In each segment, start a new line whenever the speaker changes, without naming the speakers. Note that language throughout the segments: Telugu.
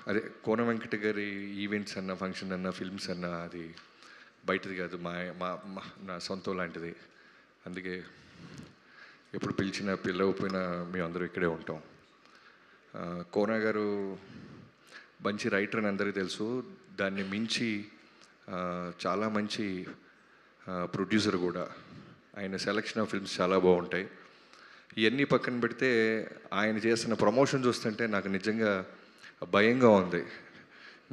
అదే కోన వెంకట గారి ఈవెంట్స్ అన్న, ఫంక్షన్ అన్న, ఫిల్మ్స్ అన్న అది బయటది కాదు, మా మా మా- నా సొంతం లాంటిది. అందుకే ఎప్పుడు పిలిచినా పిలవకపోయినా మేము అందరూ ఇక్కడే ఉంటాం. కోన గారు మంచి రైటర్ అని అందరికీ తెలుసు. దాన్ని మించి చాలా మంచి ప్రొడ్యూసర్ కూడా. ఆయన సెలక్షన్ ఆఫ్ ఫిల్మ్స్ చాలా బాగుంటాయి. ఇవన్నీ పక్కన పెడితే ఆయన చేస్తున్న ప్రమోషన్ చూస్తుంటే నాకు నిజంగా భయంగా ఉంది.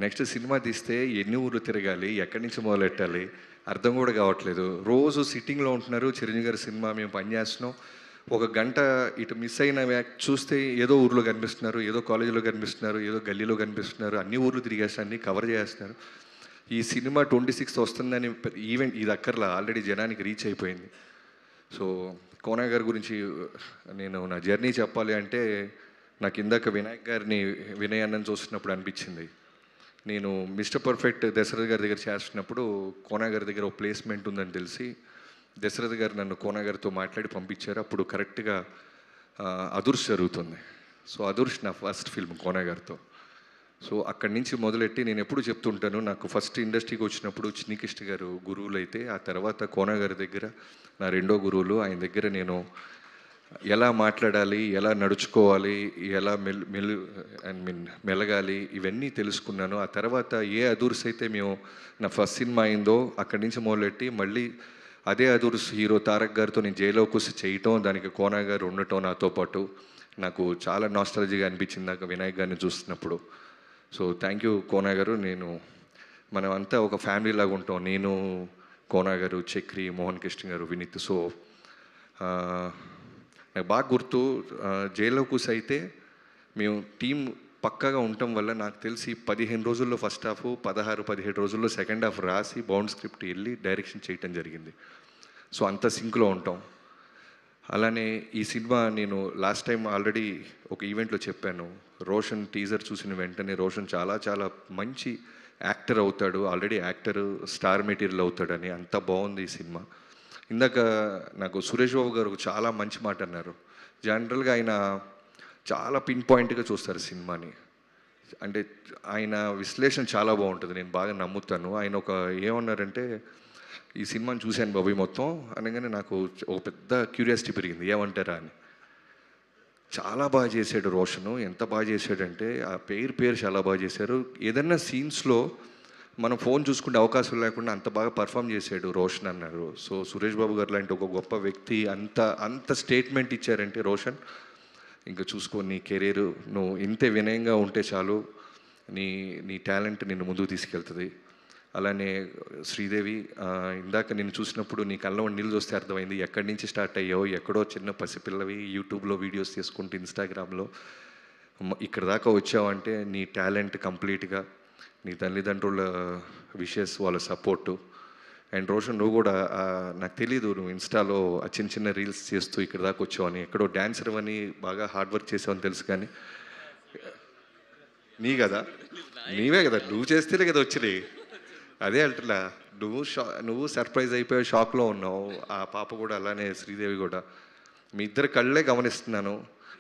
నెక్స్ట్ సినిమా తీస్తే ఎన్ని ఊర్లు తిరగాలి, ఎక్కడి నుంచి మొదలెట్టాలి అర్థం కూడా కావట్లేదు. రోజు సిట్టింగ్లో ఉంటున్నారు. చిరంజీవి గారి సినిమా మేము పనిచేస్తున్నాం, ఒక గంట ఇటు మిస్ అయిన చూస్తే ఏదో ఊర్లో కనిపిస్తున్నారు, ఏదో కాలేజీలో కనిపిస్తున్నారు, ఏదో గల్లీలో కనిపిస్తున్నారు, అన్ని ఊర్లు తిరిగేస్తారు, అన్ని కవర్ చేస్తున్నారు. ఈ సినిమా 26th వస్తుందని ఈవెంట్ ఇది అక్కర్లా, ఆల్రెడీ జనానికి రీచ్ అయిపోయింది. సో కోన గారి గురించి నేను నా జర్నీ చెప్పాలి అంటే, నాకు ఇందాక వినాయక్ గారిని, వినయ్ అన్నని చూస్తున్నప్పుడు అనిపించింది. నేను మిస్టర్ పర్ఫెక్ట్ దశరథ్ గారి దగ్గర చేస్తున్నప్పుడు కోన గారి దగ్గర ఒక ప్లేస్మెంట్ ఉందని తెలిసి దశరథ్ గారు నన్ను కోన గారితో మాట్లాడి పంపించారు. అప్పుడు కరెక్ట్గా అదుర్స్ జరుగుతుంది. సో అదుర్స్ నా ఫస్ట్ ఫిల్మ్ కోన గారితో. సో అక్కడి నుంచి మొదలెట్టి నేను ఎప్పుడు చెప్తుంటాను, నాకు ఫస్ట్ ఇండస్ట్రీకి వచ్చినప్పుడు చిన్నికిష్ట గారు గురువులు అయితే, ఆ తర్వాత కోన గారి దగ్గర నా రెండో గురువులు. ఆయన దగ్గర నేను ఎలా మాట్లాడాలి, ఎలా నడుచుకోవాలి, ఎలా మెలగాలి, ఇవన్నీ తెలుసుకున్నాను. ఆ తర్వాత ఏ అదూర్స్ అయితే మేము నా ఫస్ట్ సినిమా అయిందో అక్కడి నుంచి మొదలెట్టి మళ్ళీ అదే అదూర్స్ హీరో తారక్ గారితో నేను జైలోకి చేయటం, దానికి కోన గారు ఉండటం నాతో పాటు నాకు చాలా నాస్టాలజీగా అనిపించింది నాకు వినాయక్ గారిని చూస్తున్నప్పుడు. సో థ్యాంక్ యూ కోన గారు. మనం అంతా ఒక ఫ్యామిలీ లాగా ఉంటాం. నేను, కోన గారు, చక్రి, మోహన్ కృష్ణ గారు, వినీత్. సో నాకు బాగా గుర్తు, జైల్లో కూసి అయితే మేము టీం పక్కాగా ఉండటం వల్ల నాకు తెలిసి 15 రోజుల్లో ఫస్ట్ హాఫ్, 16-17 రోజుల్లో సెకండ్ హాఫ్ రాసి బౌండ్ స్క్రిప్ట్ వెళ్ళి డైరెక్షన్ చేయటం జరిగింది. సో అంత సింక్లో ఉంటాం. అలానే ఈ సినిమా నేను లాస్ట్ టైం ఆల్రెడీ ఒక ఈవెంట్లో చెప్పాను, రోషన్ టీజర్ చూసిన వెంటనే రోషన్ చాలా చాలా మంచి యాక్టర్ అవుతాడు, ఆల్రెడీ యాక్టర్, స్టార్ మెటీరియల్ అవుతాడని. అంత బాగుంది ఈ సినిమా. ఇందాక నాకు సురేష్ బాబు గారు చాలా మంచి మాట అన్నారు. జనరల్గా ఆయన చాలా పిన్ పాయింట్గా చూస్తారు సినిమాని. అంటే ఆయన విశ్లేషణ చాలా బాగుంటుంది, నేను బాగా నమ్ముతాను. ఆయన ఏమన్నారంటే, ఈ సినిమాని చూశాను బాబు మొత్తం అనగానే నాకు ఒక పెద్ద క్యూరియాసిటీ పెరిగింది, ఏమంటారా అని. చాలా బాగా చేశాడు రోషను. ఎంత బాగా చేశాడంటే ఆ పేరు చాలా బాగా చేశారు. ఏదన్నా సీన్స్లో మనం ఫోన్ చూసుకునే అవకాశం లేకుండా అంత బాగా పర్ఫామ్ చేశాడు రోషన్ అన్నారు. సో సురేష్ బాబు గారు లాంటి ఒక గొప్ప వ్యక్తి అంత అంత స్టేట్మెంట్ ఇచ్చారంటే, రోషన్ ఇంకా చూసుకో, నీ కెరీర్ నువ్వు ఇంతే వినయంగా ఉంటే చాలు, నీ నీ టాలెంట్ నిన్ను ముందుకు తీసుకెళ్తుంది. అలానే శ్రీదేవి, ఇందాక నేను చూసినప్పుడు నీ కళ్ళ నీళ్ళు చూస్తే అర్థమైంది ఎక్కడి నుంచి స్టార్ట్ అయ్యావు. ఎక్కడో చిన్న పసిపిల్లవి యూట్యూబ్లో వీడియోస్ చేసుకుంటూ ఇన్స్టాగ్రామ్లో ఇక్కడ దాకా వచ్చావంటే నీ టాలెంట్ కంప్లీట్గా, నీ తల్లిదండ్రుల విషెస్, వాళ్ళ సపోర్టు. అండ్ రోషన్, నువ్వు కూడా నాకు తెలీదు నువ్వు ఇన్స్టాలో చిన్న చిన్న రీల్స్ చేస్తూ ఇక్కడ దాకా వచ్చావని, ఎక్కడో డ్యాన్సర్ అని బాగా హార్డ్ వర్క్ చేసావని తెలుసు. కానీ కదా, నీవే కదా, నువ్వు చేస్తేనే కదా వచ్చినాయి. అదే అంటున్నా, నువ్వు సర్ప్రైజ్ అయిపోయి షాక్లో ఉన్నావు. ఆ పాప కూడా అలానే, శ్రీదేవి కూడా. మీ ఇద్దరు కళ్ళే గమనిస్తున్నాను.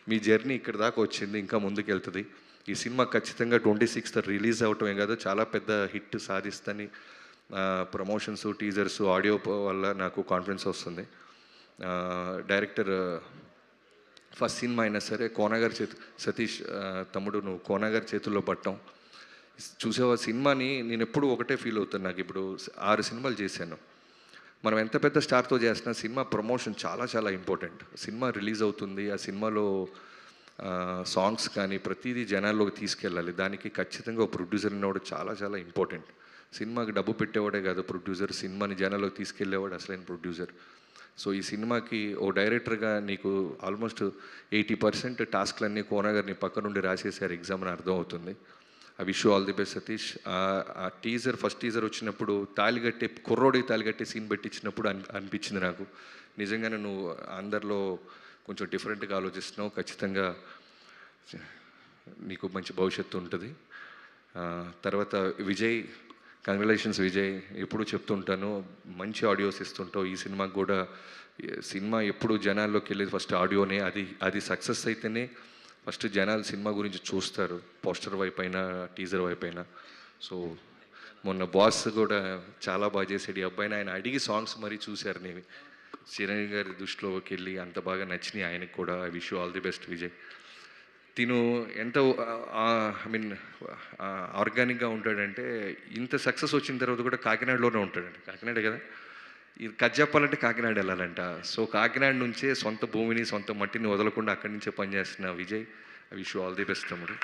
మీ జర్నీ ఇక్కడ దాకా వచ్చింది, ఇంకా ముందుకు వెళ్తుంది. ఈ సినిమా ఖచ్చితంగా 26th రిలీజ్ అవటమే కాదు, చాలా పెద్ద హిట్ సాధిస్తని ప్రమోషన్స్, టీజర్స్, ఆడియో వల్ల నాకు కాన్ఫిడెన్స్ వస్తుంది. డైరెక్టర్ ఫస్ట్ సినిమా అయినా సరే కోనగారి సతీష్ తమ్ముడు, నువ్వు కోనగారి చేతుల్లో పట్టం చూసావా సినిమాని. నేను ఎప్పుడు ఒకటే ఫీల్ అవుతాను, నాకు ఇప్పుడు 6 సినిమాలు చేశాను. మనం ఎంత పెద్ద స్టార్తో చేసినా సినిమా ప్రమోషన్ చాలా చాలా ఇంపార్టెంట్. సినిమా రిలీజ్ అవుతుంది, ఆ సినిమాలో సాంగ్స్ కానీ ప్రతిదీ జనాల్లోకి తీసుకెళ్ళాలి. దానికి ఖచ్చితంగా ఒక ప్రొడ్యూసర్ ఉన్నవాడు చాలా చాలా ఇంపార్టెంట్. సినిమాకి డబ్బు పెట్టేవాడే కాదు ప్రొడ్యూసర్, సినిమాని జనాల్లోకి తీసుకెళ్ళేవాడు అసలైన ప్రొడ్యూసర్. సో ఈ సినిమాకి ఓ డైరెక్టర్గా నీకు ఆల్మోస్ట్ 80% టాస్క్లన్నీ కోనగారిని పక్క నుండి రాసేసారు, ఎగ్జామ్ అని అర్థం అవుతుంది. I wish you all the best Satish. ఆ టీజర్, ఫస్ట్ టీజర్ వచ్చినప్పుడు కుర్రోడికి తాలిగట్టే సీన్ పెట్టించినప్పుడు అనిపించింది నాకు, నిజంగానే నువ్వు అందరిలో కొంచెం డిఫరెంట్గా ఆలోచిస్తున్నావు. ఖచ్చితంగా నీకు మంచి భవిష్యత్తు ఉంటుంది. తర్వాత విజయ్, కంగ్రాచులేషన్స్ విజయ్. ఎప్పుడు చెప్తుంటాను, మంచి ఆడియోస్ ఇస్తుంటావు. ఈ సినిమాకి కూడా, సినిమా ఎప్పుడు జనాల్లోకి వెళ్ళేది ఫస్ట్ ఆడియోనే. అది సక్సెస్ అయితేనే ఫస్ట్ జనాలు సినిమా గురించి చూస్తారు, పోస్టర్ వైపు అయినా టీజర్ వైపు అయినా. సో మొన్న బాస్ కూడా చాలా బాగా చేసాడు ఈ అబ్బాయిని, ఆయన అడిగి సాంగ్స్ మరీ చూశారు. నేను చిరంజీవి గారి దృష్టిలోకి వెళ్ళి అంత బాగా నచ్చినాయి ఆయనకు కూడా. I wish you all the best Vijay. తిను ఎంత ఐ మీన్ ఆర్గానిక్గా ఉంటాడంటే, ఇంత సక్సెస్ వచ్చిన తర్వాత కూడా కాకినాడలోనే ఉంటాడండి. కాకినాడే కదా, ఇది కథ చెప్పాలంటే కాకినాడ వెళ్ళాలంట. సో కాకినాడ నుంచే సొంత భూమిని సొంత మట్టిని వదలకుండా అక్కడి నుంచే పనిచేస్తున్న Vijay, I wish you all the best తమ్ముడు.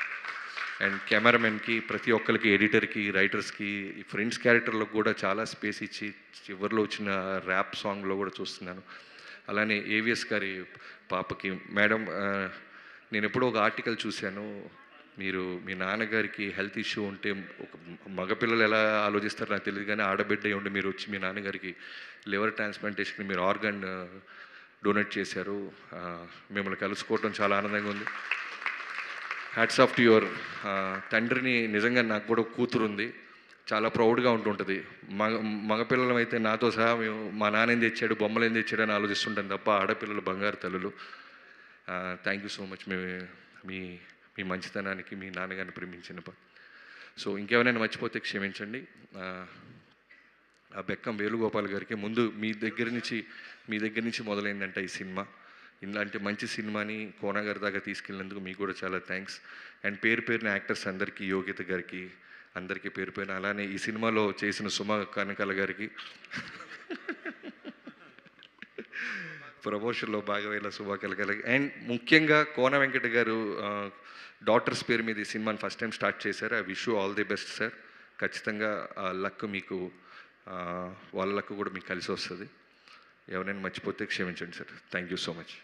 అండ్ కెమెరామెన్కి, ప్రతి ఒక్కరికి, ఎడిటర్కి, రైటర్స్కి, ఈ ఫ్రెండ్స్ క్యారెక్టర్లకు కూడా చాలా స్పేస్ ఇచ్చి చివరిలో వచ్చిన ర్యాప్ సాంగ్లో కూడా చూస్తున్నాను. అలానే ఏవిఎస్ గారి పాపకి, మేడం నేను ఎప్పుడో ఒక ఆర్టికల్ చూశాను, మీరు మీ నాన్నగారికి హెల్త్ ఇష్యూ ఉంటే, ఒక మగపిల్లలు ఎలా ఆలోచిస్తారో నాకు తెలియదు కానీ ఆడబిడ్డ ఉండి మీరు వచ్చి మీ నాన్నగారికి లివర్ ట్రాన్స్ప్లాంటేషన్కి మీరు ఆర్గాన్ డొనేట్ చేశారు. మిమ్మల్ని కలుసుకోవటం చాలా ఆనందంగా ఉంది. హ్యాట్స్ ఆఫ్ టు యువర్ తండ్రిని. నిజంగా నాకు కూడా కూతురు ఉంది, చాలా ప్రౌడ్గా ఉంటుంటుంది. మగపిల్లలం అయితే నాతో సహా మేము మా నాన్న ఏం తెచ్చాడు, బొమ్మలు ఏం తెచ్చాడు అని ఆలోచిస్తుంటాం తప్ప, ఆడపిల్లలు బంగారు తల్లులు. థ్యాంక్ యూ సో మచ్ మీ మీ మంచితనానికి, మీ నాన్నగారిని ప్రేమించిన. సో ఇంకేమైనా మర్చిపోతే క్షమించండి. ఆ బెక్కం వేణుగోపాల్ గారికి ముందు మీ దగ్గర నుంచి మొదలైందంట ఈ సినిమా. ఇలాంటి మంచి సినిమాని కోన గారి దాకా తీసుకెళ్ళినందుకు మీకు కూడా చాలా థ్యాంక్స్. అండ్ పేరు పేరున యాక్టర్స్ అందరికీ, యోగ్యత గారికి అందరికీ పేరు పేరున, అలానే ఈ సినిమాలో చేసిన సుమ కనకాల గారికి, ప్రమోషన్లో భాగమైన సుమ కనకాలకి, అండ్ ముఖ్యంగా కోన వెంకట గారు డాటర్స్ పేరు మీద ఈ సినిమాని ఫస్ట్ టైం స్టార్ట్ చేశారు. I wish you all the best sir. ఖచ్చితంగా లక్ మీకు, వాళ్ళ లక్ కూడా మీకు కలిసి వస్తుంది. ఎవరైనా మర్చిపోతే క్షమించండి sir. Thank you so much.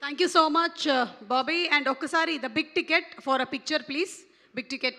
Thank you so much, Bobby. And Okkasari, the big ticket for a picture, please. Big ticket.